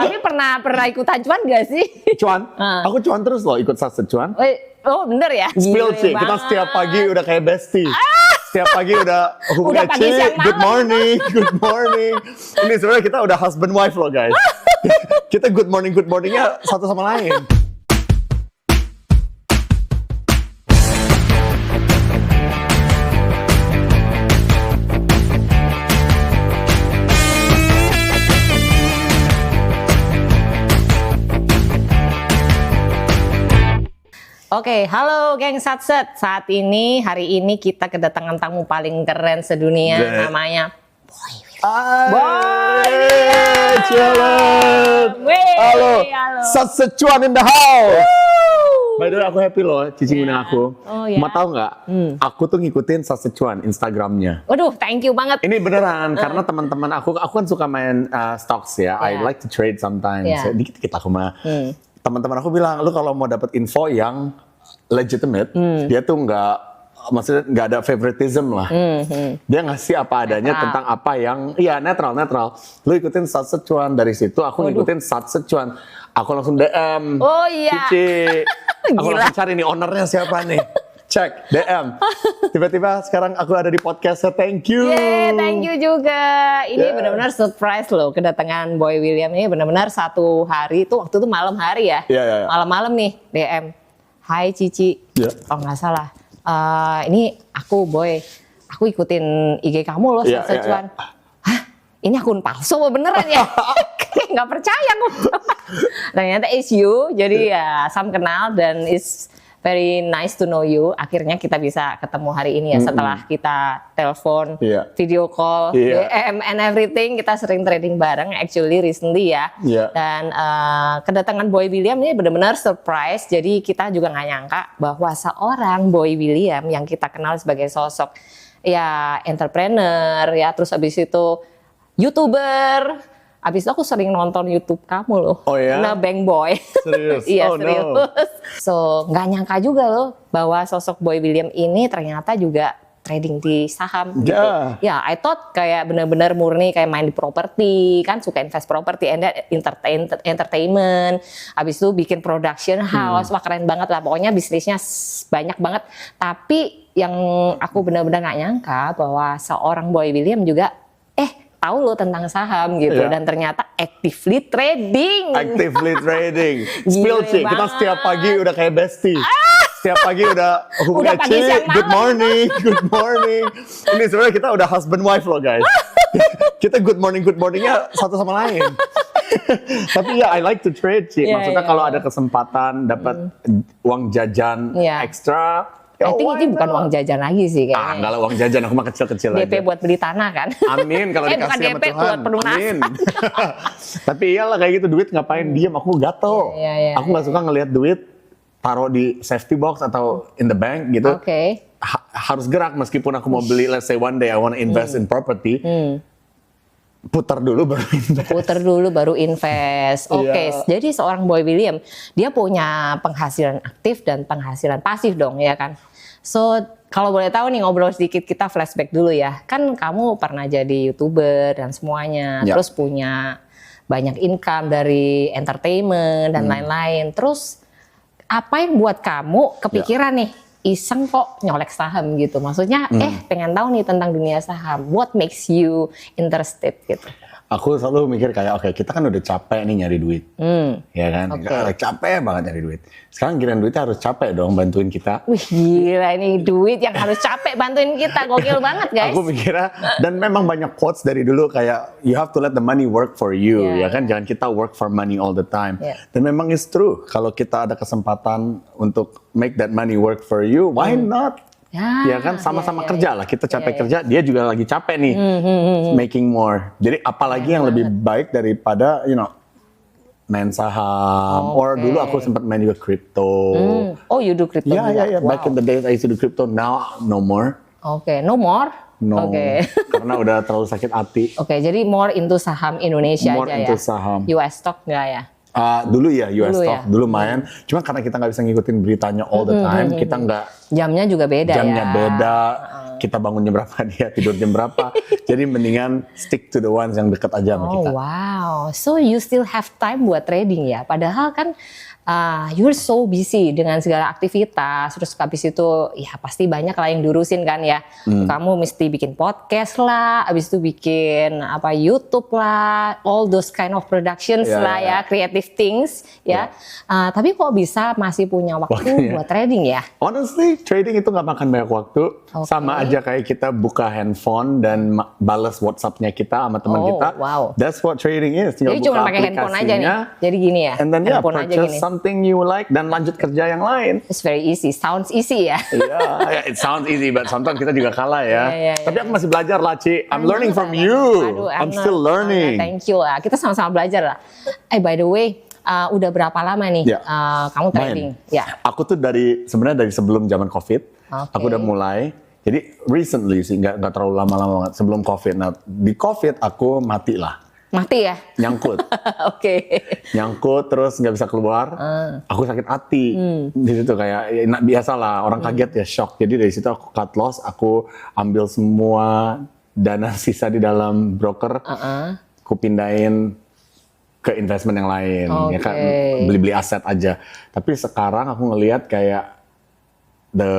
Tapi pernah ikutan cuan gak sih? Cuan? Aku cuan terus loh, ikut Satset cuan. Oh bener ya? Spill Ci, kita setiap pagi udah kayak bestie. Setiap pagi udah hubungan Ci, good morning. Ini sebenarnya kita udah husband wife loh guys. Kita good morningnya satu sama lain. Oke, halo geng Satset. Hari ini kita kedatangan tamu paling keren sedunia, namanya Boy William. Halo, Satset cuan in the house. By the way, aku happy loh, Cici ngundang aku. Mau tahu nggak? Aku tuh ngikutin Satset cuan Instagramnya. Waduh, thank you banget. Ini beneran, karena teman-teman aku kan suka main stocks ya. I like to trade sometimes. Dikit-dikit aku mah. Teman-teman aku bilang, lu kalau mau dapat info yang legitimate, dia tuh maksudnya nggak ada favoritism lah. Dia ngasih apa adanya tentang apa yang, netral. Lu ikutin Satset cuan, dari situ aku ngikutin Satset cuan. Aku langsung DM. Oh iya. Cici. Aku langsung cari nih ownernya siapa nih. Cek, DM. Tiba-tiba sekarang aku ada di podcastnya, thank you. Thank you juga. Ini benar-benar surprise loh kedatangan Boy William ini. Benar-benar satu hari itu, waktu itu malam hari ya. Malam-malam nih DM. Hai Cici. Oh nggak salah. Ini aku Boy. Aku ikutin IG kamu loh, Satset cuan. Hah? Ini akun palsu beneran ya? Kayak nggak percaya aku. Ternyata it's you. Jadi ya Sam kenal dan it's very nice to know you. Akhirnya kita bisa ketemu hari ini ya, setelah kita telepon, video call, DM and everything. Kita sering trading bareng actually recently ya. Dan kedatangan Boy William ini benar-benar surprise. Jadi kita juga nggak nyangka bahwa seorang Boy William yang kita kenal sebagai sosok ya entrepreneur ya, terus abis itu YouTuber. Abis itu aku sering nonton YouTube kamu loh. Oh ya? Nah, Bang Boy. Serius? Iya, serius. No. So, nggak nyangka juga loh bahwa sosok Boy William ini ternyata juga trading di saham gitu. Ya, I thought kayak benar-benar murni kayak main di properti, kan suka invest properti and entertainment. Abis itu bikin production house, wah keren banget lah. Pokoknya bisnisnya banyak banget. Tapi yang aku benar-benar nggak nyangka bahwa seorang Boy William juga tahu lo tentang saham gitu dan ternyata actively trading. Spill Ci, kita setiap pagi udah kayak bestie. Setiap pagi udah hubungan Ci, good morning. Ini sebenarnya kita udah husband wife loh guys. Kita good morningnya satu sama lain. Tapi ya I like to trade Ci. Maksudnya kalau ada kesempatan dapat uang jajan ekstra. I think itu bukan uang jajan lagi sih kayaknya. Enggak lah uang jajan, aku mah kecil-kecil aja. DP buat beli tanah kan? Amin kalau dikasih bukan sama DP Tuhan. buat pelunasan. Amin. Tapi iyalah kayak gitu, duit ngapain diem, aku gatel. Aku gak suka ngelihat duit taruh di safety box atau in the bank gitu. Harus gerak meskipun aku mau beli, let's say one day I want to invest in property. Putar dulu baru invest. Jadi seorang Boy William dia punya penghasilan aktif dan penghasilan pasif dong ya kan. So kalau boleh tahu nih ngobrol sedikit, kita flashback dulu ya. Kan kamu pernah jadi YouTuber dan semuanya, terus punya banyak income dari entertainment dan lain-lain. Terus apa yang buat kamu kepikiran nih iseng kok nyolek saham gitu? Maksudnya pengen tahu nih tentang dunia saham. What makes you interested gitu? Aku selalu mikir kayak kita kan udah capek nih nyari duit, ya kan? Capek banget nyari duit. Sekarang giliran duitnya harus capek dong bantuin kita. Wih gila, ini duit yang harus capek bantuin kita, gokil banget guys. Aku mikirnya, dan memang banyak quotes dari dulu kayak you have to let the money work for you, ya kan? Jangan kita work for money all the time. Dan memang it's true, kalau kita ada kesempatan untuk make that money work for you, why not? Ya kan sama-sama kerja lah, kita capek kerja, dia juga lagi capek nih, making more. Jadi apalagi yang lebih baik daripada main saham. Or dulu aku sempat main juga crypto. Oh you do crypto juga? Yeah. Back in the days I used to do crypto, now no more. No more? No, karena udah terlalu sakit hati. Jadi more into saham Indonesia more aja into saham. US stock nggak ya? Dulu ya US stock, dulu main. Cuma karena kita nggak bisa ngikutin beritanya all the time, kita nggak. Jamnya juga beda Jamnya beda. kita bangun jam berapa, dia tidur jam berapa. Jadi mendingan stick to the ones yang dekat aja sama kita. Oh wow, so you still have time buat trading ya? Padahal kan you're so busy dengan segala aktivitas, terus habis itu ya pasti banyak lah yang diurusin kan ya. Kamu mesti bikin podcast lah, habis itu bikin YouTube lah, all those kind of productions lah ya, creative things ya. Tapi kok bisa masih punya waktu buat trading ya? Honestly, trading itu nggak makan banyak waktu. Sama aja kayak kita buka handphone dan balas WhatsApp-nya kita sama teman kita. Wow. That's what trading is. Jadi cuma pakai handphone aja nih. Jadi gini ya. And then purchase something you like dan lanjut kerja yang lain. It's very easy. Sounds easy ya. Yeah, it sounds easy, but sometimes kita juga kalah ya. Tapi aku masih belajar lah, Ci. I'm learning from you. I'm still learning. Thank you lah. Kita sama-sama belajar lah. By the way, udah berapa lama nih kamu trading? Aku tuh sebenarnya dari sebelum zaman COVID. Aku udah mulai. Jadi recently sih, nggak terlalu lama-lama banget sebelum COVID. Nah di COVID aku mati lah. Mati ya? Nyangkut. Nyangkut terus nggak bisa keluar. Aku sakit hati. Di situ kayak biasa lah, orang kaget ya, shock. Jadi dari situ aku cut loss, aku ambil semua dana sisa di dalam broker, aku pindahin ke investment yang lain, ya kan, beli-beli aset aja. Tapi sekarang aku ngelihat kayak the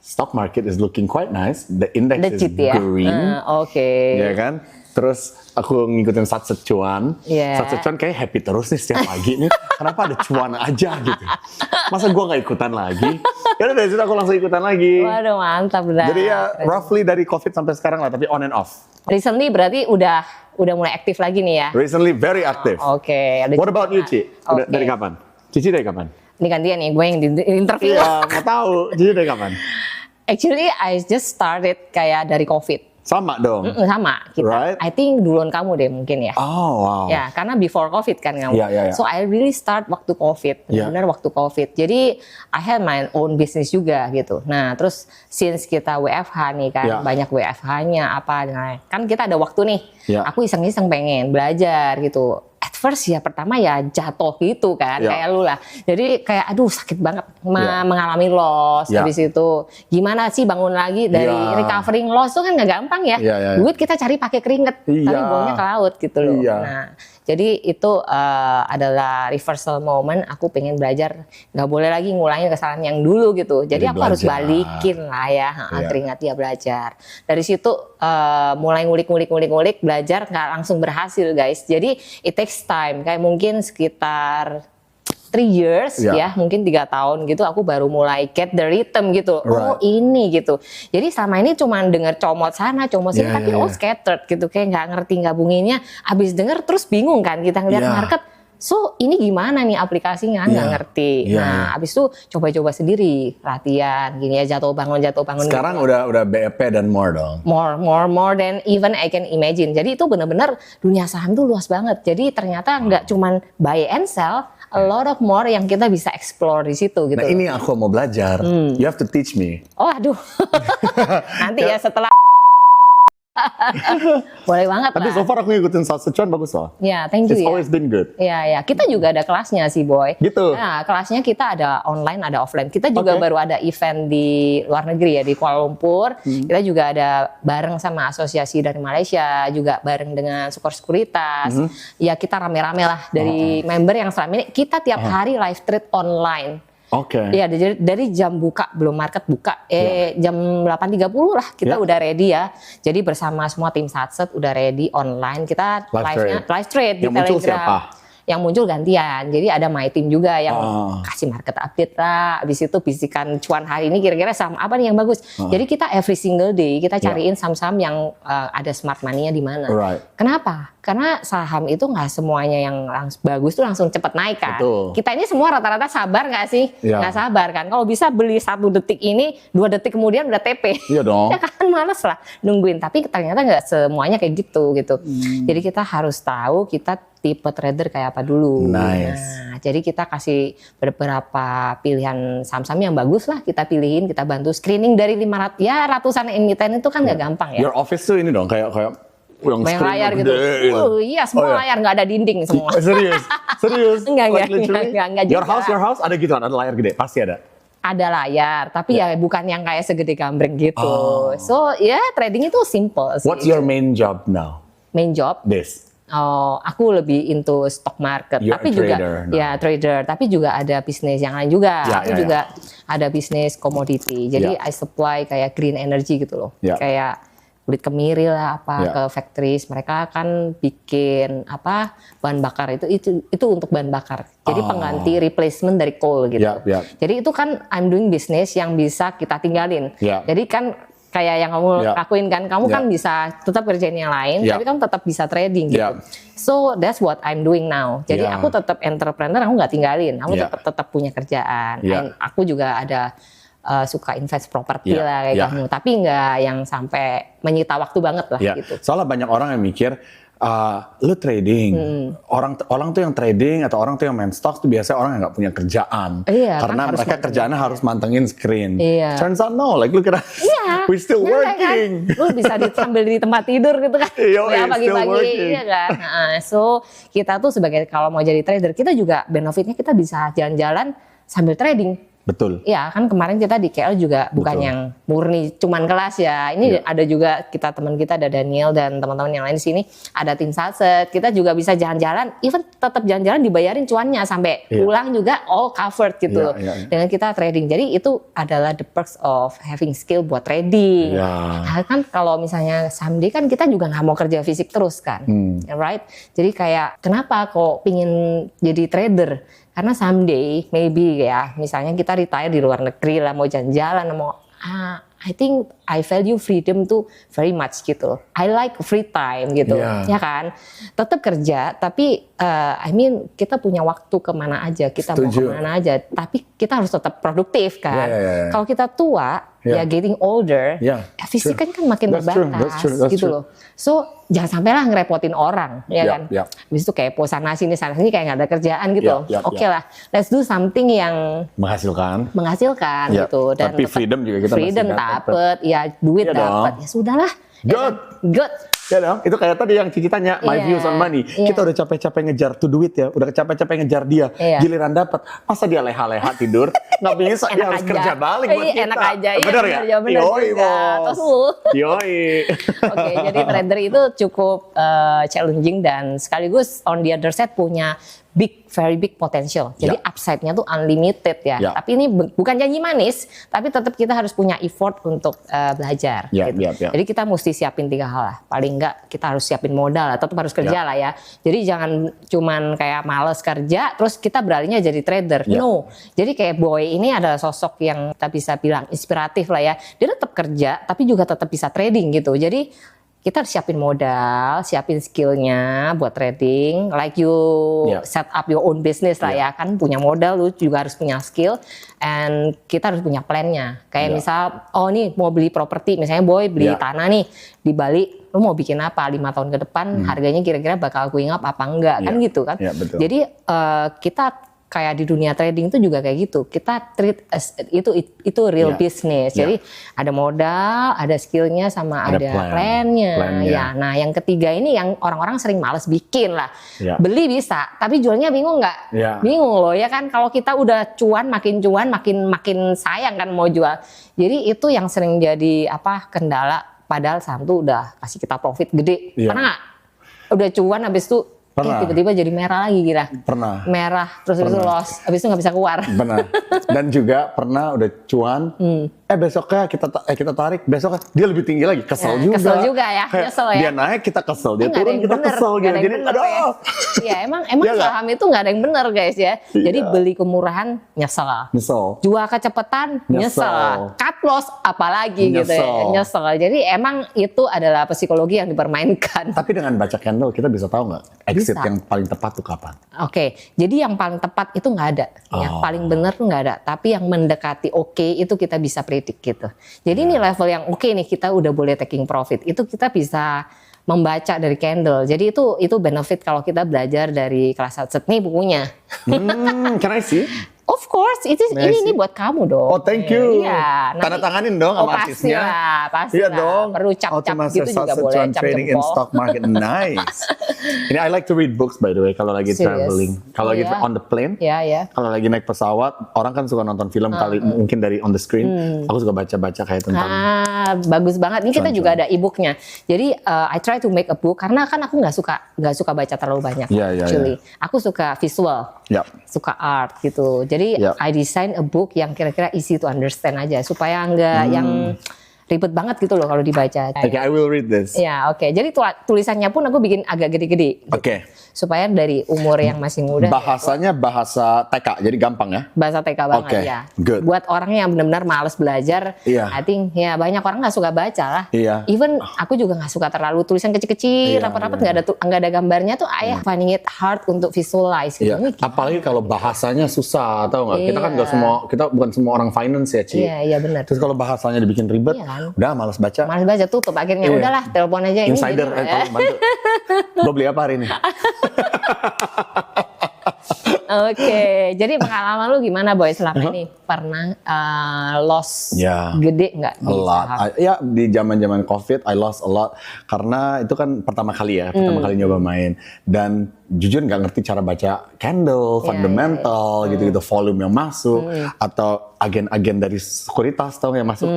stock market is looking quite nice, the index is green, ya kan. Terus aku ngikutin Satset Cuan. Satset Cuan kayak happy terus nih setiap pagi nih. Kenapa ada cuan aja gitu? Masa gue nggak ikutan lagi? Karena dari situ aku langsung ikutan lagi. Waduh mantap benar. Jadi ya roughly dari COVID sampai sekarang lah, tapi on and off. Recently berarti udah mulai aktif lagi nih ya? Recently very active. What about you, Ci? Dari kapan? Cici dari kapan? Ini gantian nih, gue yang di interview. Iya, mau tahu. Cici dari kapan? Actually, I just started kayak dari COVID. Sama dong. Sama kita. Right? I think duluan kamu deh mungkin ya. Oh wow. Ya karena before COVID kan kamu. So I really start waktu COVID. Benar waktu COVID. Jadi I had my own business juga gitu. Nah terus since kita WFH nih kan, banyak WFH-nya apa. Nah, kan kita ada waktu nih. Aku iseng-iseng pengen belajar gitu. At first ya pertama ya jatuh gitu kan, kayak lu lah. Jadi kayak aduh sakit banget mengalami loss. Habis itu gimana sih bangun lagi dari recovering loss itu kan nggak gampang ya. Duit kita cari pakai keringet, tapi buangnya ke laut gitu loh. Nah jadi itu adalah reversal moment. Aku pengen belajar, nggak boleh lagi ngulangin kesalahan yang dulu gitu. Jadi aku harus balikin lah ya, keringat ya belajar. Dari situ mulai ngulik belajar, nggak langsung berhasil guys. Jadi it takes time, kayak mungkin sekitar 3 years ya, mungkin 3 tahun gitu aku baru mulai get the rhythm gitu. Oh ini gitu. Jadi selama ini cuma denger comot sana, comot sini, tapi scattered gitu, kayak nggak ngerti gabunginnya. Abis denger terus bingung kan, kita ngeliat market. So ini gimana nih aplikasinya, nggak ngerti. Nah abis itu coba-coba sendiri, latihan gini ya, jatuh bangun. Sekarang gitu. udah BEP dan more dong. More than even I can imagine. Jadi itu benar-benar dunia saham tuh luas banget. Jadi ternyata nggak cuman buy and sell, a lot of more yang kita bisa explore di situ gitu. Nah ini aku mau belajar. You have to teach me. Oh aduh. Nanti ya setelah boleh banget. Tapi so far aku ngikutin Satset Cuan bagus loh. Ya, thank you. It's always been good. Ya, kita juga ada kelasnya sih, Boy. Gitu. Nah, kelasnya kita ada online, ada offline. Kita juga baru ada event di luar negeri ya, di Kuala Lumpur. Kita juga ada bareng sama asosiasi dari Malaysia, juga bareng dengan Sukor Sekuritas. Ya, kita rame-rame lah dari member yang selama ini kita tiap hari live trade online. Iya, dari jam buka, belum market buka, jam 8.30 lah kita udah ready ya. Jadi bersama semua tim Satset udah ready online, kita live trade di Telegram. Siapa? Yang muncul gantian, jadi ada my team juga yang kasih market update lah. Habis itu bisikan cuan hari ini kira-kira saham apa nih yang bagus. Jadi kita every single day kita cariin saham-saham yang ada smart money-nya di mana. Kenapa? Karena saham itu nggak semuanya yang bagus tuh langsung cepat naik kan. Kita ini semua rata-rata sabar nggak sih? Nggak sabar kan. Kalau bisa beli 1 detik ini, 2 detik kemudian udah TP. Iya dong. Ya kan males lah nungguin. Tapi ternyata nggak semuanya kayak gitu. Jadi kita harus tahu kita tipe trader kayak apa dulu. Nah, jadi kita kasih beberapa pilihan saham-saham yang bagus lah, kita pilihin, kita bantu screening dari 500 ya ratusan emiten itu kan nggak gampang ya. Your office tuh ini dong kayak yang layar gitu. Iya, semua layar, nggak ada dinding semua. Serius? Enggak. Your house ada gitu, ada layar gede, pasti ada. ada layar, tapi ya bukan yang kayak segede gambreng gitu. So ya trading itu simple sih. What's your main job now? Main job? Oh, aku lebih into stock market, tapi juga ya trader, tapi juga ada bisnis yang lain juga. Aku juga ada bisnis komoditi. Jadi I supply kayak green energy gitu loh. Kayak kulit kemiri lah ke factories, mereka kan bikin bahan bakar itu untuk bahan bakar. Jadi pengganti replacement dari coal gitu. Jadi itu kan I'm doing business yang bisa kita tinggalin. Jadi kan kayak yang kamu lakuin kan, kamu kan bisa tetap kerjain yang lain, tapi kamu tetap bisa trading gitu. So that's what I'm doing now. Jadi aku tetap entrepreneur, aku nggak tinggalin, aku tetap punya kerjaan. Aku juga ada suka invest properti lah kayak kamu, tapi nggak yang sampai menyita waktu banget lah gitu. Soalnya banyak orang yang mikir, lu trading, orang tuh yang trading atau orang tuh yang main stocks tuh biasanya orang yang nggak punya kerjaan, karena kan mereka kerjaannya harus mantengin screen. Turns out no, like look at us, we still working. Kan? Lu bisa sambil di tempat tidur gitu kan, ya pagi-pagi, iya kan. So kita tuh sebagai kalau mau jadi trader, kita juga benefitnya kita bisa jalan-jalan sambil trading. Betul. Ya kan kemarin kita di KL juga bukan yang murni cuman kelas ya. Ini ada juga teman kita ada Daniel dan teman-teman yang lain di sini ada tim Salset. Kita juga bisa jalan-jalan, even tetap jalan-jalan dibayarin cuannya sampai pulang juga all covered gitu. Dengan kita trading. Jadi itu adalah the perks of having skill buat trading. Nah, kan kalau misalnya someday kan kita juga nggak mau kerja fisik terus kan, right? Jadi kayak kenapa kok pingin jadi trader? Karena someday maybe ya, misalnya kita retire di luar negeri lah, mau jalan-jalan, mau I think I value freedom tuh very much gitu. I like free time gitu, ya kan. Tetap kerja, tapi I mean kita punya waktu kemana aja, kita mau kemana aja. Tapi kita harus tetap produktif kan. Kalau kita tua, ya getting older, fisik kan makin terbatas gitu loh. So jangan sampai lah ngerepotin orang, ya kan. Habis itu kayak sana sini kayak nggak ada kerjaan gitu. Oke lah, let's do something yang menghasilkan gitu. Dan tapi freedom juga kita masih dapet, ya duit dapat, ya sudahlah. Good. Ya dong, itu kayak tadi yang Cici tanya, my views on money. Kita udah capek-capek ngejar tuh duit ya, udah capek-capek ngejar dia, giliran dapat, masa dia leha-leha tidur, nggak bisa, dia harus kerja balik buat kita. Enak aja, bener ya? Yoi bos. Yoi. Oke, jadi trader itu cukup challenging dan sekaligus on the other side punya very big potential. Jadi upside-nya tuh unlimited ya. Tapi ini bukan janji manis, tapi tetap kita harus punya effort untuk belajar. Gitu. Jadi kita mesti siapin 3 hal lah. Paling enggak kita harus siapin modal, tetap harus kerja lah ya. Jadi jangan cuman kayak males kerja, terus kita beralihnya jadi trader. No. Jadi kayak Boy ini adalah sosok yang kita bisa bilang inspiratif lah ya. Dia tetap kerja, tapi juga tetap bisa trading gitu. Jadi kita harus siapin modal, siapin skillnya buat trading. Like you set up your own business lah ya, kan punya modal, lu juga harus punya skill, and kita harus punya plannya. Kayak misal, nih mau beli properti, misalnya Boy beli tanah nih di Bali, lu mau bikin apa 5 tahun ke depan, harganya kira-kira bakal going up apa enggak, kan gitu kan. Jadi kita kayak di dunia trading itu juga kayak gitu. Kita treat itu real business. Jadi ada modal, ada skillnya, sama ada plannya. Ya, nah yang ketiga ini yang orang-orang sering malas bikin lah. Beli bisa, tapi jualnya bingung nggak? Bingung loh ya kan. Kalau kita udah cuan, makin sayang kan mau jual. Jadi itu yang sering jadi kendala. Padahal saham tuh udah kasih kita profit gede. Pernah nggak? Udah cuan habis itu tiba-tiba jadi merah lagi kira. Pernah. Merah terus itu loss, habis itu nggak bisa keluar. Benar. Dan juga pernah udah cuan, besoknya kita tarik, besoknya dia lebih tinggi lagi, kesel juga. Kesel juga ya, nyesel ya. Dia naik kita kesel, dia turun kita kesel gitu. Jadi aduh. Ya emang saham itu nggak ada yang benar guys ya. Jadi beli kemurahan nyesel. Jual kecepatan nyesel. Cut loss apalagi gitu ya, nyesel. Jadi emang itu adalah psikologi yang dipermainkan. Tapi dengan baca candle kita bisa tahu nggak exit yang paling tepat tuh kapan? Oke, jadi yang paling tepat itu nggak ada, yang paling benar tuh nggak ada. Tapi yang mendekati itu kita bisa predik gitu. Jadi ini level yang nih, kita udah boleh taking profit. Itu kita bisa membaca dari candle. Jadi itu benefit kalau kita belajar dari kelas Salset nih bukunya. Can I see? Of course, ini buat kamu dong. Oh, thank you. Iya. Tanda tanganin dong sama artisnya. Pasti iya dong. Perlu cap-cap gitu juga boleh. Trading in stock market, nice. Ini I like to read books by the way kalau lagi traveling. Kalau lagi on the plane. Iya. Kalau lagi naik pesawat, orang kan suka nonton film kali mungkin dari on the screen. Aku suka baca-baca kayak tentang. Bagus banget. Ini kita juga ada e-booknya. Jadi I try to make a book karena kan aku nggak suka baca terlalu banyak. Actually, aku suka visual, suka art gitu. Jadi I design a book yang kira-kira easy to understand aja supaya nggak yang ribet banget gitu loh kalau dibaca. Okay, I will read this. Ya, oke. Jadi tulisannya pun aku bikin agak gede-gede. Gitu. Oke. Supaya dari umur yang masih muda. Bahasanya bahasa TK, jadi gampang ya? Bahasa TK banget ya. Good. Buat orang yang benar-benar malas belajar, I think ya banyak orang nggak suka baca lah. Even aku juga nggak suka terlalu tulisan kecil-kecil, rapat-rapat nggak ada gambarnya tuh. I finding it hard untuk visualize gitu. Apalagi kalau bahasanya susah, tahu nggak? Kita kan kita bukan semua orang finance ya, Ci. Iya benar. Terus kalau bahasanya dibikin ribet, udah malas baca. Malas baca, tutup akhirnya. Udahlah, telepon aja ini. Insider, tolong bantu. Gue beli apa hari ini? Oke, jadi pengalaman lu gimana Boy selama ini? Pernah loss gede nggak? A lot. Di zaman COVID, I lost a lot. Karena itu kan pertama kali nyoba main. Dan jujur nggak ngerti cara baca candle, fundamental, gitu-gitu, volume yang masuk. Atau agen-agen dari sekuritas tahu yang masuk,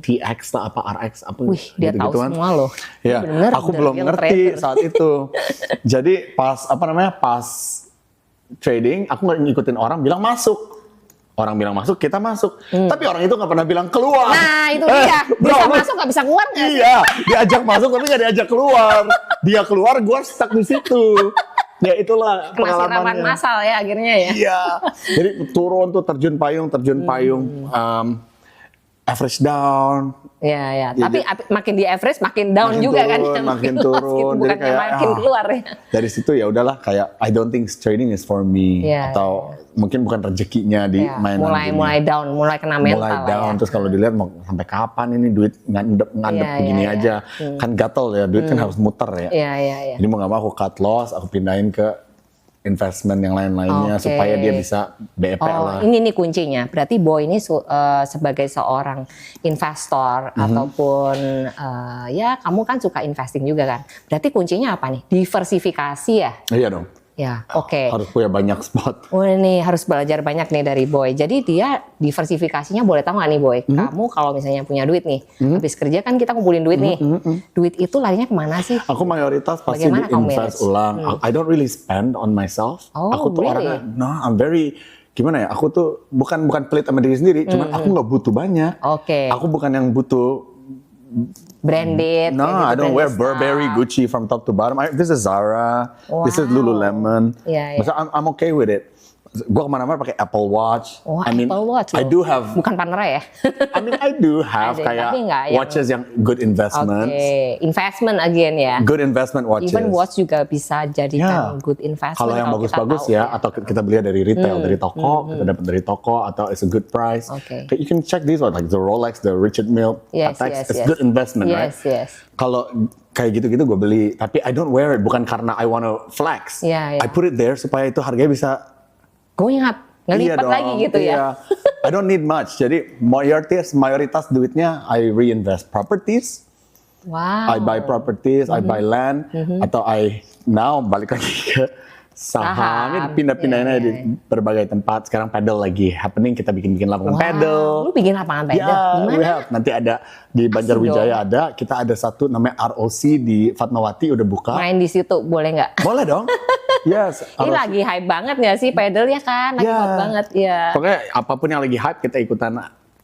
TX lah, apa RX, apa dia tahu semua loh. Ya, aku belum ngerti saat itu. Jadi pas trading, aku nggak ngikutin orang bilang masuk. Orang bilang masuk, kita masuk. Tapi orang itu nggak pernah bilang keluar. Nah, itu dia. Bisa masuk, nggak bisa keluar. Iya, diajak masuk tapi nggak diajak keluar. Dia keluar, gue stuck di situ. Ya itulah pengalamannya. Masal ya akhirnya ya. Iya. Jadi turun tuh terjun payung. Average down. Ya. Tapi makin di average makin down juga kan. Makin turun. Bukan kayak makin keluar ya. Dari situ ya udahlah kayak I don't think trading is for me. Atau mungkin bukan rezekinya di mainan mulai down, mulai kena mental. Mulai down. Terus kalau dilihat mau sampai kapan ini duit ngadep begini aja. Kan gatel ya, duit kan harus muter ya. Iya. Jadi mau gak mau aku cut loss, aku pindahin ke investment yang lainnya supaya dia bisa BEP lah. Ini nih kuncinya. Berarti Boy ini sebagai seorang investor ataupun kamu kan suka investing juga kan. Berarti kuncinya apa nih? Diversifikasi ya? Iya dong. Ya, oke. Harus punya banyak spot. Nih harus belajar banyak nih dari Boy. Jadi dia diversifikasinya boleh tahu nggak nih Boy? Kamu kalau misalnya punya duit nih, habis kerja kan kita kumpulin duit nih. Duit itu larinya kemana sih? Aku mayoritas pasti di-invest ulang. I don't really spend on myself. Aku tuh orangnya, I'm very gimana ya? Aku tuh bukan pelit sama diri sendiri, cuman aku nggak butuh banyak. Aku bukan yang butuh branded. No, I don't wear Burberry, Gucci from top to bottom. This is Zara. This is Lululemon. Maksudnya I'm okay with it. Gue kemana-mana pakai Apple Watch. Apple Watch. I do have. Bukan Panerai ya? I do have kayak watches yang good investment. Investment again ya. Good investment watches. Even watch juga bisa jadikan good investment. Kalau yang bagus-bagus ya, atau kita beli dari retail, dari toko, kita dapat dari toko, atau it's a good price. You can check these ones, like the Rolex, the Richard Mille, Patek, it's good investment, right? Kalau kayak gitu-gitu gue beli, tapi I don't wear it bukan karena I wanna flex. I put it there supaya itu harganya bisa going up, ngelipat lagi gitu ya. I don't need much. Jadi mayoritas duitnya I reinvest properties. I buy properties, I buy land, atau now balik lagi ke saham. Pindah-pindahin aja di berbagai tempat. Sekarang paddle lagi happening, kita bikin lapangan paddle. Lu bikin lapangan paddle? Gimana? Nanti ada di Banjarwijaya ada, kita ada satu namanya ROC di Fatmawati udah buka. Main di situ boleh nggak? Boleh dong. Yes. Ini lagi hype banget nggak sih paddle ya kan? Lagi hype banget ya. Pokoknya apapun yang lagi hype kita ikutan.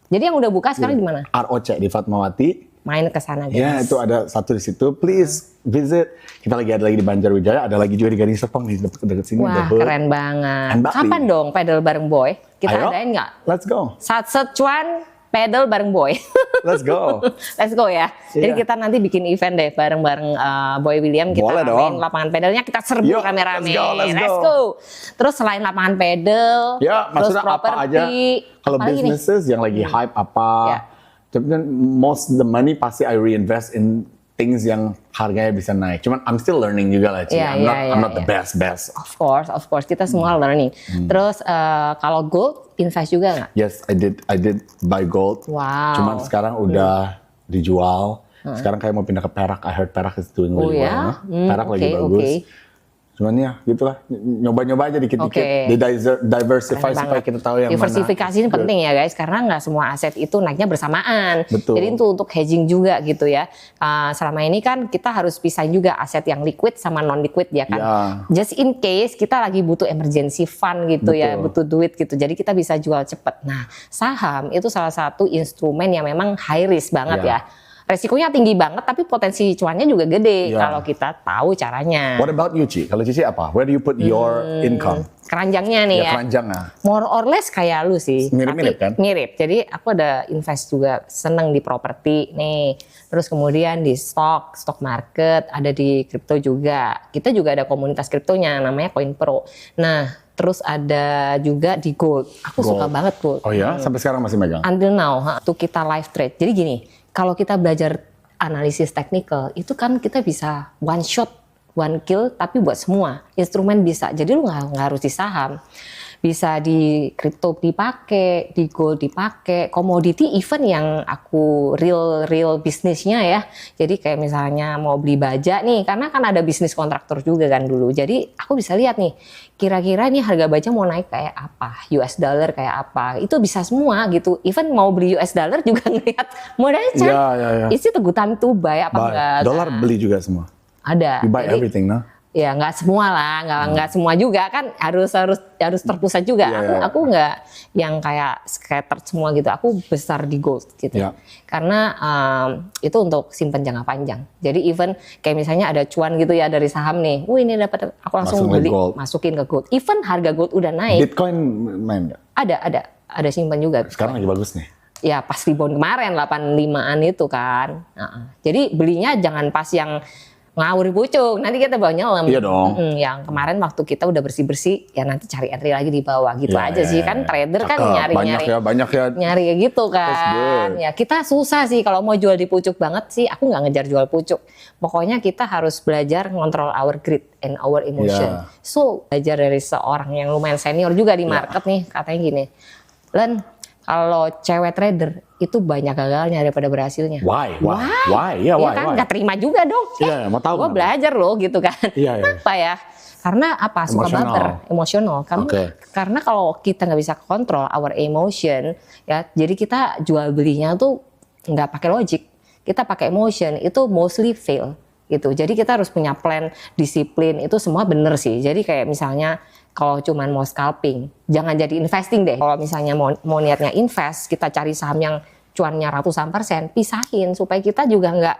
Jadi yang udah buka sekarang di mana? ROC di Fatmawati. Main ke sana guys. Ya, itu ada satu di situ. Please visit. Kita lagi ada lagi di Banjarwijaya, ada lagi juga di Gading Serpong di dekat sini. Wah, keren banget. Kapan dong paddle bareng Boy? Kita adain nggak? Let's go. Szechuan paddle bareng Boy. Let's go. Let's go ya. Jadi kita nanti bikin event deh bareng-bareng Boy William. Kita main lapangan paddle-nya, kita serbu rame-rame. Let's go. Terus selain lapangan paddle, terus properti. Kalau businesses yang lagi hype apa? Tapi most the money pasti I reinvest in things yang harganya bisa naik. Cuman I'm still learning juga lah, Ci. I'm not the best. Of course, kita semua learning. Terus kalau gold, invest juga nggak? Yes, I did buy gold. Wow. Cuman sekarang udah dijual. Sekarang kayak mau pindah ke perak. I heard perak is doing really well. Perak lagi bagus. Cuman ya gitulah, nyoba-nyoba aja dikit-dikit, diversify supaya kita tahu yang diversifikasi ini penting ya guys, karena nggak semua aset itu naiknya bersamaan. Betul. Jadi itu untuk hedging juga gitu ya. Selama ini kan kita harus pisahin juga aset yang liquid sama non liquid ya kan. Just in case kita lagi butuh emergency fund gitu. Betul. Ya, butuh duit gitu. Jadi kita bisa jual cepet. Nah, saham itu salah satu instrumen yang memang high risk banget ya. Resikonya tinggi banget, tapi potensi cuannya juga gede kalau kita tahu caranya. What about you, Ci? Kalau Cici apa? Where do you put your income? Keranjangnya nih ya. Keranjangnya. More or less kayak lu sih. Mirip-mirip kan? Mirip. Jadi aku ada invest juga, seneng di properti nih. Terus kemudian di stock market, ada di kripto juga. Kita juga ada komunitas kriptonya, namanya CoinPro. Nah, terus ada juga di gold. Aku suka banget gold. Oh ya? Sampai sekarang masih megang? Until now, tuh kita live trade. Jadi gini, kalau kita belajar analisis teknikal, itu kan kita bisa one shot, one kill, tapi buat semua. Instrumen bisa, jadi lu nggak harus di saham. Bisa di kripto dipakai, di gold dipakai, komoditi even yang aku real bisnisnya ya. Jadi kayak misalnya mau beli baja nih, karena kan ada bisnis kontraktor juga kan dulu. Jadi aku bisa lihat nih, kira-kira nih harga baja mau naik kayak apa, US dollar kayak apa, itu bisa semua gitu. Even mau beli US dollar juga ngeliat modalnya cek, isi tegutan tuh buy apa enggak. Dolar beli juga semua? Ada. You buy everything, nah? Ya nggak semua lah, nggak semua juga kan harus terpusat juga. Aku nggak yang kayak scattered semua gitu. Aku besar di gold gitu. Karena itu untuk simpan jangka panjang. Jadi even kayak misalnya ada cuan gitu ya dari saham nih. Ini dapat, aku langsung beli, masukin ke gold. Even harga gold udah naik. Bitcoin main nggak? Ada simpan juga. Sekarang lagi bagus nih. Ya pas rebound kemarin 85-an itu kan. Jadi belinya jangan pas yang ngawur pucuk, nanti kita bawa nyelam. Iya dong. Yang kemarin waktu kita udah bersih-bersih, ya nanti cari entry lagi di bawah gitu aja sih. Kan trader kan nyari-nyari. Banyak ya. Nyari kayak gitu kan. Ya kita susah sih kalau mau jual di pucuk banget sih. Aku nggak ngejar jual pucuk. Pokoknya kita harus belajar ngontrol our greed and our emotion. So belajar dari seorang yang lumayan senior juga di market nih, katanya gini, Len, kalau cewek trader itu banyak gagalnya daripada berhasilnya. Why? Ya kan nggak terima juga dong. Mau tahu. Gue belajar loh gitu kan. Kenapa ya? Karena apa? Suka baper, emosional. Karena kalau kita nggak bisa kontrol our emotion, ya jadi kita jual belinya tuh nggak pakai logic. Kita pakai emotion, itu mostly fail gitu. Jadi kita harus punya plan, disiplin, itu semua bener sih. Jadi kayak misalnya kalau cuman mau scalping, jangan jadi investing deh. Kalau misalnya mau niatnya invest, kita cari saham yang cuannya ratusan %, pisahin supaya kita juga nggak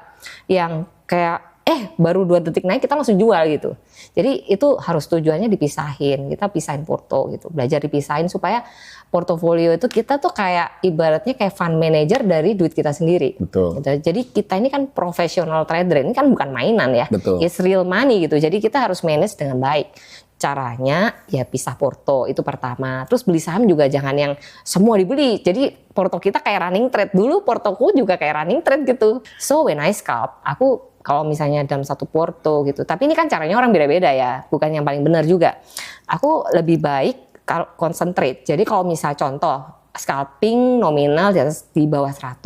yang kayak baru 2 detik naik kita langsung jual gitu. Jadi itu harus tujuannya dipisahin, kita pisahin porto gitu. Belajar dipisahin supaya portofolio itu kita tuh kayak ibaratnya kayak fund manager dari duit kita sendiri. Betul. Gitu. Jadi kita ini kan professional trader, ini kan bukan mainan ya. Betul. It's real money gitu. Jadi kita harus manage dengan baik. Caranya ya pisah porto itu pertama. Terus beli saham juga jangan yang semua dibeli. Jadi porto kita kayak running trade. Dulu portoku juga kayak running trade gitu. So when I scalp, aku kalau misalnya dalam satu porto gitu. Tapi ini kan caranya orang beda-beda ya. Bukan yang paling benar juga. Aku lebih baik kalau concentrate. Jadi kalau misal contoh scalping nominal di bawah 100.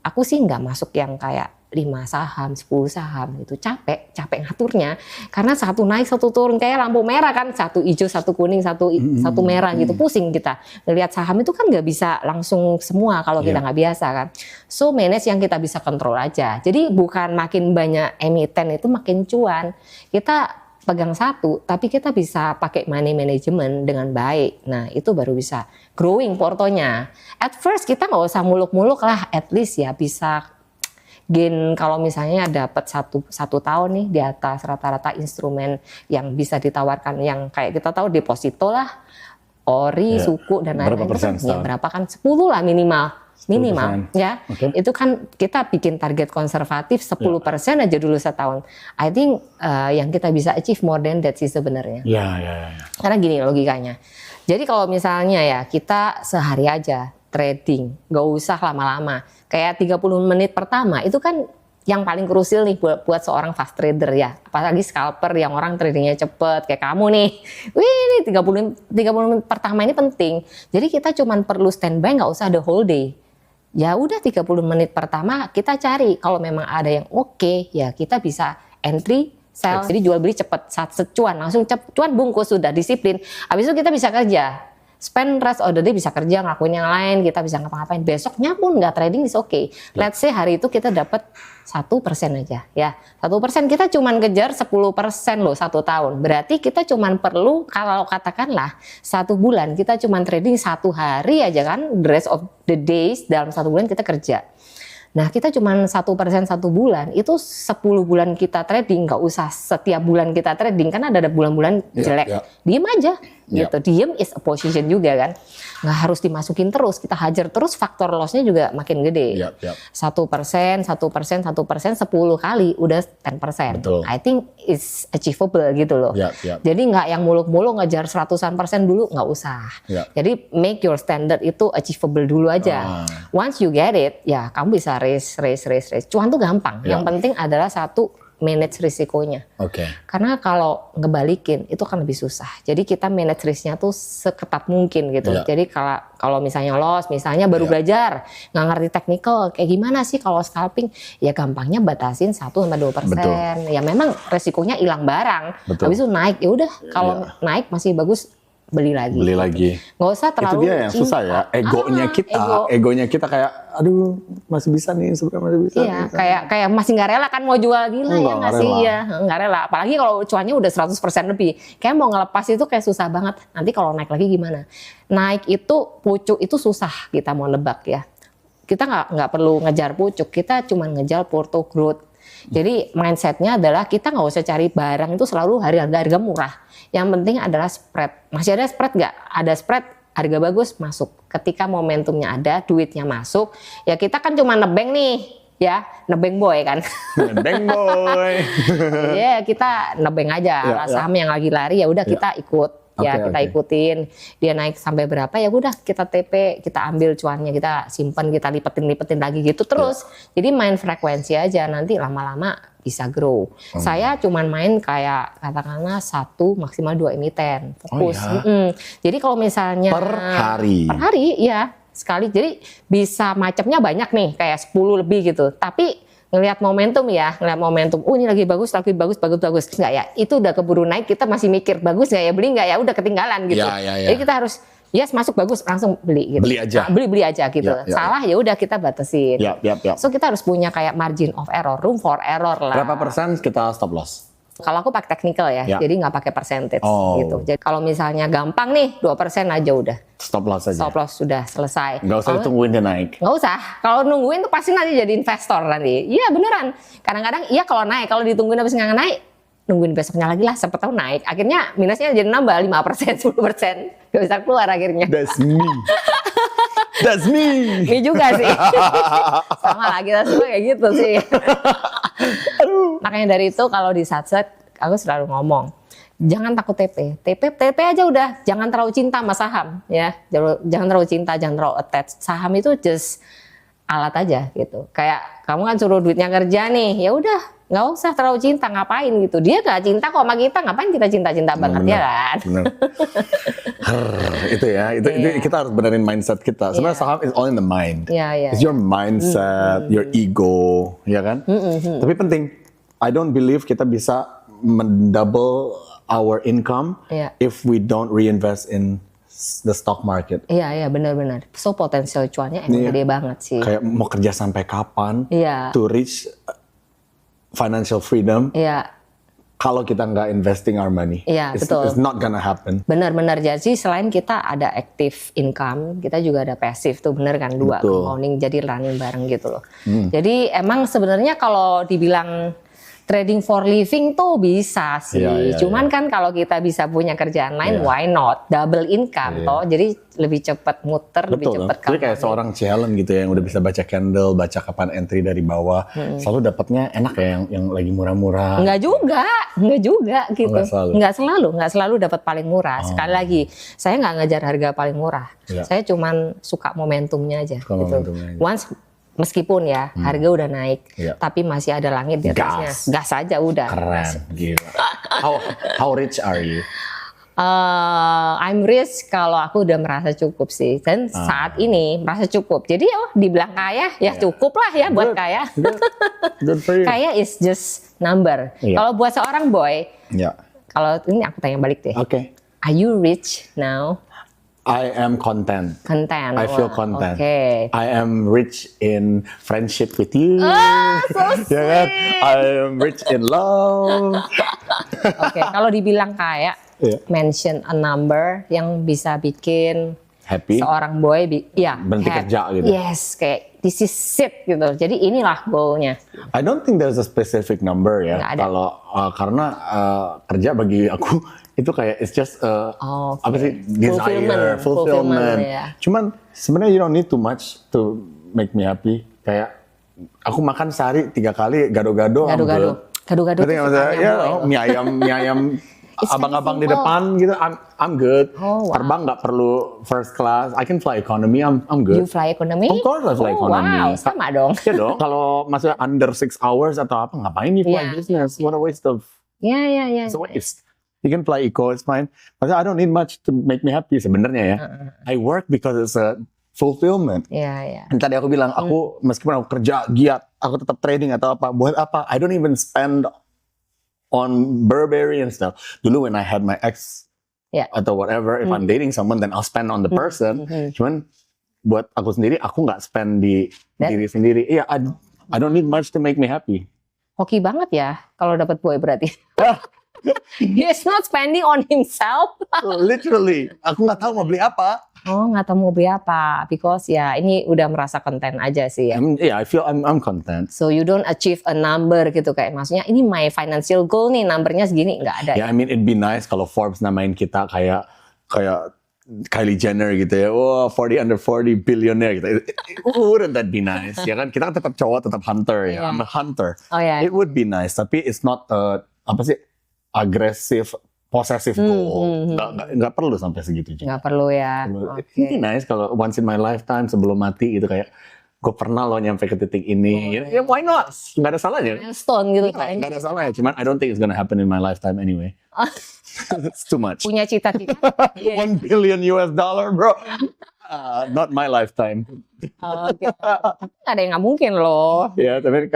Aku sih nggak masuk yang kayak 5 saham, 10 saham gitu. Capek ngaturnya. Karena satu naik, satu turun. Kayak lampu merah kan. Satu hijau, satu kuning, satu merah gitu. Pusing kita. Ngelihat saham itu kan nggak bisa langsung semua kalau kita nggak biasa kan. So manage yang kita bisa kontrol aja. Jadi bukan makin banyak emiten itu makin cuan. Kita pegang satu, tapi kita bisa pakai money management dengan baik. Nah itu baru bisa growing portonya. At first kita nggak usah muluk-muluk lah. At least ya bisa gain kalau misalnya dapat satu tahun nih di atas rata-rata instrumen yang bisa ditawarkan yang kayak kita tahu deposito lah, ori, suku dan lain-lain. Berapa persen? Ya, berapa kan 10 lah minimal ya. Itu kan kita bikin target konservatif 10% aja dulu setahun. I think yang kita bisa achieve more than that sih sebenarnya. Karena gini logikanya. Jadi kalau misalnya ya kita sehari aja trading, nggak usah lama-lama. Kayak 30 menit pertama itu kan yang paling krusial nih buat seorang fast trader ya, apalagi scalper yang orang tradingnya cepet kayak kamu nih. Wih, ini 30 menit pertama ini penting. Jadi kita cuman perlu standby, nggak usah the whole day. Ya udah 30 menit pertama kita cari, kalau memang ada yang oke, ya kita bisa entry, sell. Jadi jual beli cepet, saat secuan langsung cuan bungkus, sudah disiplin. Habis itu kita bisa kerja. Spend rest of the day bisa kerja, ngelakuin yang lain, kita bisa ngapa-ngapain. Besoknya pun nggak trading is okay. Let's say hari itu kita dapat 1% aja ya. 1% kita cuman kejar 10% loh 1 tahun. Berarti kita cuman perlu, kalau katakanlah 1 bulan kita cuman trading 1 hari aja kan, the rest of the days dalam 1 bulan kita kerja. Nah kita cuma 1% 1 bulan, itu 10 bulan kita trading, nggak usah setiap bulan kita trading, kan ada bulan-bulan jelek, diem aja gitu, diem is a position juga kan, nggak harus dimasukin terus, kita hajar terus, faktor lossnya juga makin gede. 1%, 10 kali udah 10%. Betul. I think it's achievable gitu loh. Jadi nggak yang muluk-muluk ngejar 100% dulu, nggak usah. Jadi make your standard itu achievable dulu aja. Once you get it, ya kamu bisa race. Cuan tuh gampang. Yang penting adalah satu, manage risikonya. Karena kalau ngebalikin itu kan lebih susah. Jadi kita manage risknya tuh seketat mungkin gitu. Jadi kalau misalnya loss, misalnya baru belajar, nggak ngerti technical, kayak gimana sih kalau scalping? Ya gampangnya batasin 1-2%. Ya memang resikonya hilang barang. Habis itu naik, ya udah kalau naik masih bagus, beli lagi. Nggak usah terlalu itu dia yang susah ya, egonya kita kayak aduh masih bisa nih, sebenarnya masih bisa. Iya, kayak masih nggak rela kan mau jual, gila ya nggak sih? Iya, nggak rela. Apalagi kalau cuannya udah 100% lebih, kayak mau ngelepas itu kayak susah banget. Nanti kalau naik lagi gimana? Naik itu pucuk itu susah kita mau nebak ya. Kita nggak perlu ngejar pucuk, kita cuma ngejar porto growth. Jadi mindsetnya adalah kita nggak usah cari barang itu selalu harga murah. Yang penting adalah spread. Masih ada spread nggak? Ada spread, harga bagus masuk. Ketika momentumnya ada, duitnya masuk, ya kita kan cuma nebeng nih, ya nebeng boy kan. Nebeng boy. Ya kita nebeng aja. Saham yang lagi lari ya udah kita ikut. Kita ikutin, dia naik sampai berapa ya udah kita TP, kita ambil cuannya, kita simpan, kita lipetin lagi gitu terus. Jadi main frekuensi aja, nanti lama-lama bisa grow. Saya cuman main kayak katakanlah 1 maksimal 2 emiten, fokus. Jadi kalau misalnya per hari ya sekali, jadi bisa macamnya banyak nih, kayak 10 lebih gitu. Tapi ngelihat momentum, ini lagi bagus, nggak ya? Itu udah keburu naik, kita masih mikir bagus nggak ya, beli nggak ya, udah ketinggalan gitu. Jadi kita harus masuk bagus langsung beli gitu. Beli aja. Beli aja gitu. Salah ya udah kita batasin. So kita harus punya kayak margin of error, room for error lah. Berapa persen kita stop loss? Kalau aku pakai technical ya, jadi nggak pakai percentage gitu. Jadi kalau misalnya gampang nih 2% aja udah. Stop loss aja. Stop loss sudah selesai. Nggak usah ditungguin dia naik. Nggak usah. Kalau nungguin tuh pasti nanti jadi investor nanti. Iya beneran. Kadang-kadang iya kalau naik, kalau ditungguin habis nggak naik, nungguin besoknya lagi lah, siapa tahu naik. Akhirnya minusnya jadi nambah 5%, 10%. Gak bisa keluar akhirnya. That's me. That's me. Me juga sih. Sama lah, kita semua kayak gitu sih. Makanya dari itu kalau di Satset, aku selalu ngomong, jangan takut TP aja udah. Jangan terlalu cinta sama saham ya. Jangan terlalu cinta, jangan terlalu attach. Saham itu just alat aja gitu. Kayak kamu kan suruh duitnya kerja nih, ya udah nggak usah terlalu cinta, ngapain gitu. Dia nggak cinta kok sama kita, ngapain kita cinta-cinta banget ya kan? Bener. Itu ya, itu kita harus benerin mindset kita. Sebenarnya saham is all in the mind. It's your mindset, your ego, ya kan? Tapi penting, I don't believe kita bisa mendouble our income if we don't reinvest in the stock market. Iya benar-benar. So potensial cuannya emang gede banget sih. Kayak mau kerja sampai kapan to reach financial freedom. Kalau kita nggak investing our money, betul. It's not gonna happen. Benar-benar. Jadi selain kita ada active income, kita juga ada passive tuh, bener kan, dua compounding, jadi running bareng gitu loh. Jadi emang sebenarnya kalau dibilang trading for living tuh bisa sih. Cuman kan kalau kita bisa punya kerjaan lain, why not? Double income toh. Jadi lebih cepat muter, lebih cepat. Jadi kayak seorang Cialan gitu ya, yang udah bisa baca candle, baca kapan entry dari bawah. Selalu dapatnya enak ya, yang lagi murah-murah. Enggak juga gitu. Enggak selalu dapat paling murah. Sekali lagi, saya nggak ngejar harga paling murah. Saya cuman suka momentumnya aja. Once meskipun ya harga udah naik, tapi masih ada langit di atasnya. Gas aja udah. Keren, gila. How rich are you? I'm rich kalau aku udah merasa cukup sih. Dan saat ini merasa cukup. Jadi dibilang kaya ya cukup lah ya buat kaya. Good for you. Kaya is just number. Kalau buat seorang boy, kalau ini aku tanya balik deh. Okay. Are you rich now? I am content. Content. I feel content. Okay. I am rich in friendship with you. So sweet. Ya kan? I am rich in love. Oke, kalau dibilang kaya, mention a number yang bisa bikin happy. Seorang boy, berhenti kerja gitu. Yes, kayak this is it gitu. Jadi inilah goalnya. I don't think there's a specific number ya. Kalau karena kerja bagi aku itu kayak it's just apa sih, desire, fulfillment. Cuman sebenarnya you don't need too much to make me happy. Kayak aku makan sehari 3 kali gado-gado. Gado-gado itu ya, mie ayam abang-abang di depan gitu, I'm good. Terbang nggak perlu first class. I can fly economy. I'm good. You fly economy? Of course I fly economy. Wow, sama dong. Ya dong. Kalau maksudnya under 6 hours atau apa, ngapain nih fly business? What a waste of. It's a waste. You can fly eco, it's fine. Maksudnya I don't need much to make me happy sebenarnya ya. I work because it's a fulfillment. Dan tadi aku bilang, aku meskipun aku kerja giat, aku tetap trading atau apa. Buat apa? I don't even spend on Burberry and stuff. Dulu when I had my ex atau whatever, if I'm dating someone, then I'll spend on the person. Cuman buat aku sendiri, aku nggak spend di diri sendiri. I don't need much to make me happy. Hoki banget ya kalau dapat boy berarti. He's not spending on himself. Literally, aku nggak tahu mau beli apa. Nggak tahu mau beli apa, because ini udah merasa content aja sih ya. I feel I'm content. So you don't achieve a number gitu, kayak maksudnya ini my financial goal nih, numbernya segini, nggak ada. I mean it'd be nice kalau Forbes namain kita kayak Kylie Jenner gitu ya. 40 under 40 billionaire gitu. Wouldn't that be nice? Ya kan, kita tetap cowok, tetap hunter ya. I'm a hunter. It would be nice, tapi it's not apa sih, agresif, possessive goal. Nggak perlu sampai segitu juga. Nggak perlu ya. Ini nice kalau once in my lifetime sebelum mati itu kayak gue pernah loh nyampe ke titik ini. Ya why not? Nggak ada salahnya. Milestone gitu kan. Nggak ada salahnya. Cuman I don't think it's gonna happen in my lifetime anyway. It's too much. Punya cita-cita. $1 billion bro. Not my lifetime. Ada yang nggak mungkin loh. Tapi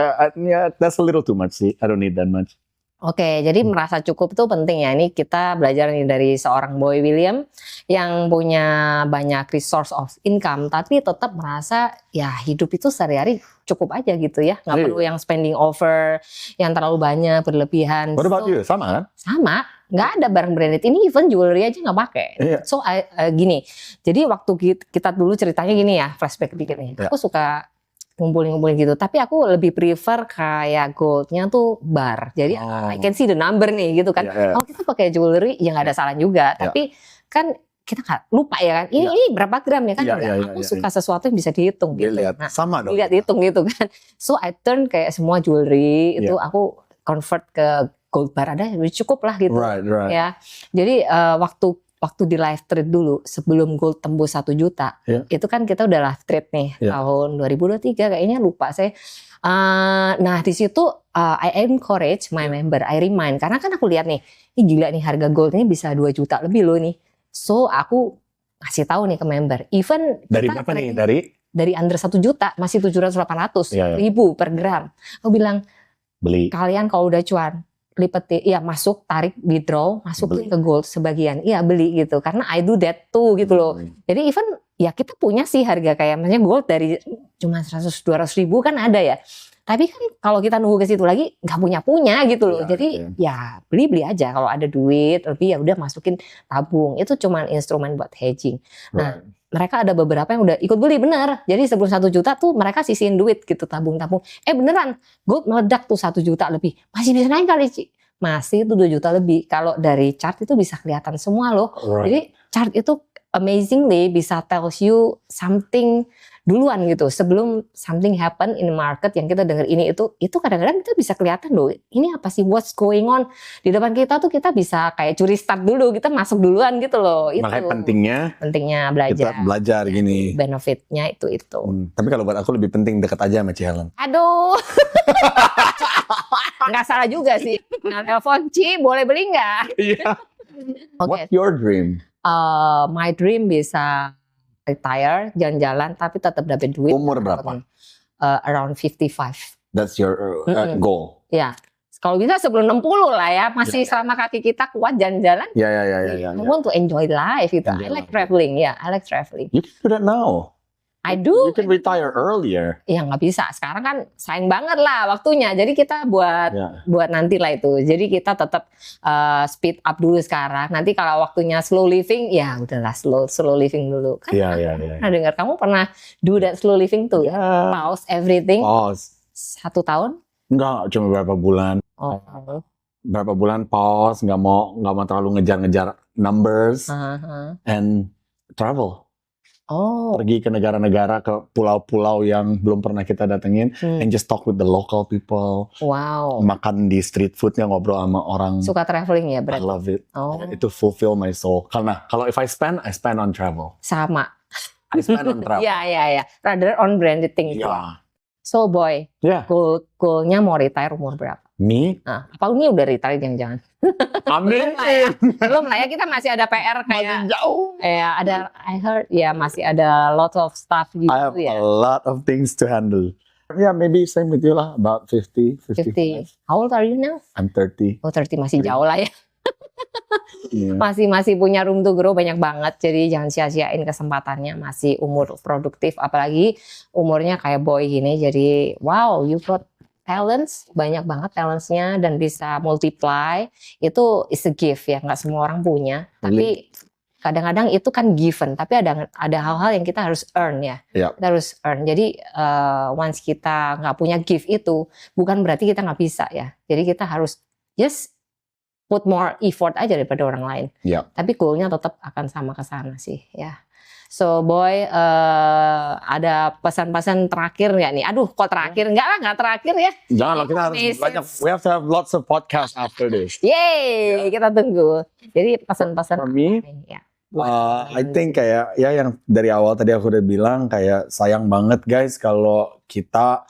that's a little too much sih. I don't need that much. Oke, jadi merasa cukup tuh penting ya. Ini kita belajar nih dari seorang Boy William yang punya banyak resource of income, tapi tetap merasa ya hidup itu sehari-hari cukup aja gitu ya. Nggak perlu yang spending over, yang terlalu banyak, berlebihan. What about you? Sama kan? Sama, nggak ada barang branded. Ini even jewelry aja nggak pakai. So gini, jadi waktu kita dulu ceritanya gini ya, flashback dikit nih. Aku suka ngumpulin gitu, tapi aku lebih prefer kayak goldnya tuh bar, jadi I can see the number nih gitu kan. Kalau kita pakai jewelry ya nggak ada salah juga, tapi kan kita nggak lupa ya kan, ini berapa gram ya kan. Aku suka sesuatu yang bisa dihitung gitu. Sama dong. Dilihat hitung gitu kan. So I turn kayak semua jewelry itu aku convert ke gold bar, ada cukup lah gitu. Ya, jadi waktu di live trade dulu sebelum gold tembus 1 juta, itu kan kita udah live trade nih tahun 2023 kayaknya, lupa saya. Nah di situ I encourage my member, I remind, karena kan aku lihat nih, ini gila nih harga gold ini bisa 2 juta lebih loh nih. So aku kasih tahu nih ke member, even dari berapa nih? Dari under 1 juta masih 700-800 ribu per gram. Aku bilang beli. Kalian kalau udah cuan, lipetin, masuk, tarik, withdraw, masukin ke gold sebagian, beli gitu, karena I do that too gitu loh. Jadi even ya kita punya sih harga kayak maksudnya gold dari cuma 100-200 ribu kan ada ya, tapi kan kalau kita nunggu ke situ lagi nggak punya gitu loh. Jadi ya beli aja, kalau ada duit lebih ya udah masukin tabung, itu cuma instrumen buat hedging. Nah mereka ada beberapa yang udah ikut beli bener. Jadi sebelum 1 juta tuh mereka sisihin duit gitu, tabung-tabung. Beneran, gold meledak tuh 1 juta lebih. Masih bisa naik kali, Ci. Masih itu 2 juta lebih. Kalau dari chart itu bisa kelihatan semua loh. Jadi chart itu amazingly bisa tells you something duluan gitu sebelum something happen in the market yang kita dengar ini itu kadang-kadang kita bisa kelihatan loh ini apa sih what's going on di depan kita tuh kita bisa kayak curi start dulu kita masuk duluan gitu loh itu makanya pentingnya belajar kita belajar gini benefitnya itu tapi kalau buat aku lebih penting dekat aja sama Ci Helen. Aduh nggak salah juga sih nah telepon Ci boleh beli nggak? Iya. What's your dream? My dream bisa retire, jalan-jalan, tapi tetap dapat duit. Umur berapa? Around 55. That's your goal? Ya, kalau bisa sebelum 60 lah ya, masih selama kaki kita kuat jalan-jalan. Ya. I want to enjoy life gitu. I like traveling, I like traveling. You can do that now. I do. You can retire earlier. Ya nggak bisa. Sekarang kan sayang banget lah waktunya. Jadi kita buat nanti lah itu. Jadi kita tetap speed up dulu sekarang. Nanti kalau waktunya slow living, ya udahlah slow living dulu. Kan? Iya. Pernah dengar kamu pernah do that slow living tuh? Yeah. Pause everything. Pause. 1 tahun? Enggak, cuma berapa bulan. Berapa bulan pause. Nggak mau terlalu ngejar-ngejar numbers and travel. Pergi ke negara-negara, ke pulau-pulau yang belum pernah kita datengin, and just talk with the local people. Wow. Makan di street foodnya, ngobrol sama orang. Suka traveling ya berarti? I love it. Itu fulfill my soul. Karena kalau if I spend on travel. Sama. I spend on travel. Iya. Rather on branded things. Yeah. So boy, goalnya mau retire umur berapa? Me? Nah, apa ini udah retire jangan-jangan? Amin. Belum lah ya, kita masih ada PR kayak masih jauh. I heard masih ada lot of stuff gitu I have a lot of things to handle. Yeah, maybe same with you lah, about 50, 55. How old are you now? I'm 30. Oh, 30 masih jauh lah ya. Masih punya room to grow banyak banget. Jadi jangan sia-siain kesempatannya, masih umur produktif apalagi umurnya kayak boy gini. Jadi wow, you got talents, banyak banget talentsnya dan bisa multiply. Itu is a gift ya, nggak semua orang punya. Tapi kadang-kadang itu kan given, tapi ada hal-hal yang kita harus earn ya. Kita harus earn. Jadi once kita nggak punya gift itu, bukan berarti kita nggak bisa ya. Jadi kita harus just put more effort aja daripada orang lain. Tapi goalnya tetap akan sama ke sana sih ya. So boy, ada pesan-pesan terakhir nggak nih? Aduh, kok terakhir? Nggak terakhir ya. Jangan lah, kita harus banyak. We have to have lots of podcast after this. Yeay, kita tunggu. Jadi pesan-pesan. For me, I think kayak yang dari awal tadi aku udah bilang kayak sayang banget guys kalau kita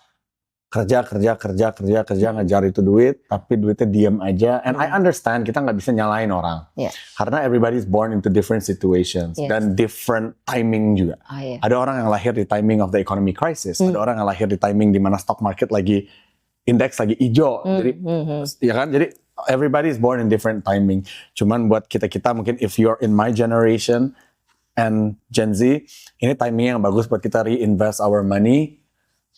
kerja ngejar itu duit, tapi duitnya diem aja. And I understand kita nggak bisa nyalain orang, karena everybody is born into different situations dan different timing juga. Ada orang yang lahir di timing of the economy crisis, ada orang yang lahir di timing di mana stock market lagi indeks lagi hijau. Jadi ya kan, jadi everybody is born in different timing. Cuman buat kita mungkin if you're in my generation and Gen Z, ini timing yang bagus buat kita reinvest our money.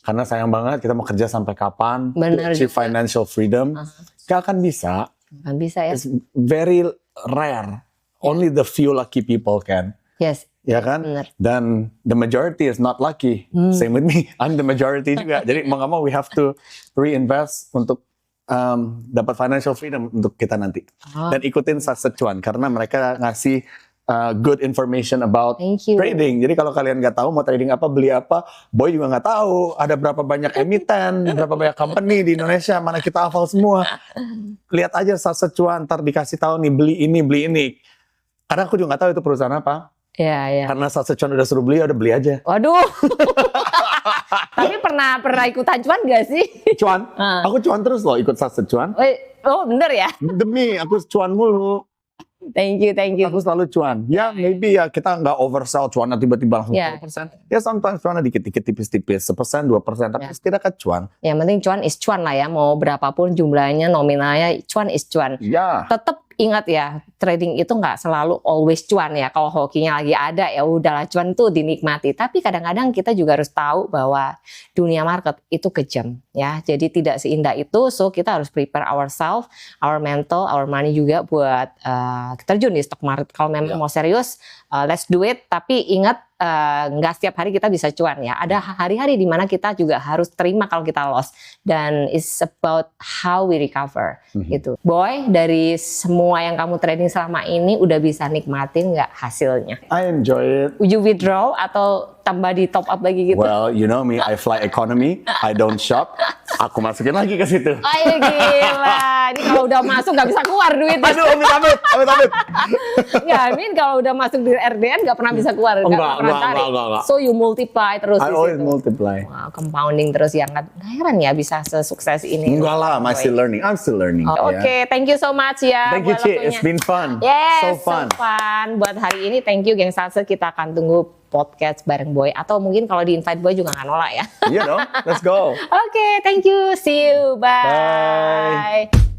Karena sayang banget kita mau kerja sampai kapan, achieve financial freedom, gak akan bisa. Gak bisa ya. It's very rare. Only the few lucky people can. Yes. Ya kan? Bener. Dan the majority is not lucky. Same with me. I'm the majority juga. Jadi mau gak mau we have to reinvest untuk dapat financial freedom untuk kita nanti. Dan ikutin Saset Cuan karena mereka ngasih good information about trading. Jadi kalau kalian nggak tahu mau trading apa, beli apa, Boy juga nggak tahu. Ada berapa banyak emiten, berapa banyak company di Indonesia, mana kita hafal semua. Lihat aja Saset Cuan, ntar dikasih tahu nih beli ini. Karena aku juga nggak tahu itu perusahaan apa. Iya. Karena Saset Cuan udah suruh beli, udah beli aja. Waduh. Tapi pernah ikutan cuan gak sih? Cuan? Aku cuan terus loh ikut Saset Cuan. Oh bener ya? Demi, aku cuan mulu. Thank you. Aku selalu cuan. Ya, maybe ya kita nggak oversell cuannya tiba-tiba langsung 10%. Ya, sometimes cuannya dikit-dikit, tipis-tipis, 1%, 2%, tapi setidaknya cuan. Yang penting cuan is cuan lah ya. Mau berapapun jumlahnya, nominalnya, cuan is cuan. Ya. Tetap ingat ya, trading itu nggak selalu always cuan ya. Kalau hokinya lagi ada, ya udahlah cuan tuh dinikmati. Tapi kadang-kadang kita juga harus tahu bahwa dunia market itu kejam ya. Jadi tidak seindah itu. So kita harus prepare ourselves, our mental, our money juga buat terjun di stock market. Kalau memang mau serius, let's do it. Tapi ingat nggak setiap hari kita bisa cuan ya. Ada hari-hari di mana kita juga harus terima kalau kita loss. Dan it's about how we recover gitu. Boy, dari semua yang kamu trading selama ini udah bisa nikmatin nggak hasilnya? I enjoy it. Would you withdraw atau tambah di top up lagi gitu? Well, you know me, I fly economy, I don't shop. Aku masukin lagi ke situ. Ay, gila. Ini kalau udah masuk nggak bisa keluar duit. Aduh, amit. Ya, I mean kalau udah masuk di RDN nggak pernah bisa keluar, nggak pernah tarik. Enggak. So you multiply terus. I always multiply. Wow, compounding terus ya, nggak heran ya bisa sesukses ini. Enggak lah, I'm still learning. Oke, thank you so much ya. Thank you, Ci. It's been fun. Yes, so fun. Buat hari ini, thank you, Geng Salsa. Kita akan tunggu podcast bareng Boy. Atau mungkin kalau di invite Boy juga nggak nolak ya. Iya dong, let's go. Oke, thank you. See you. Bye.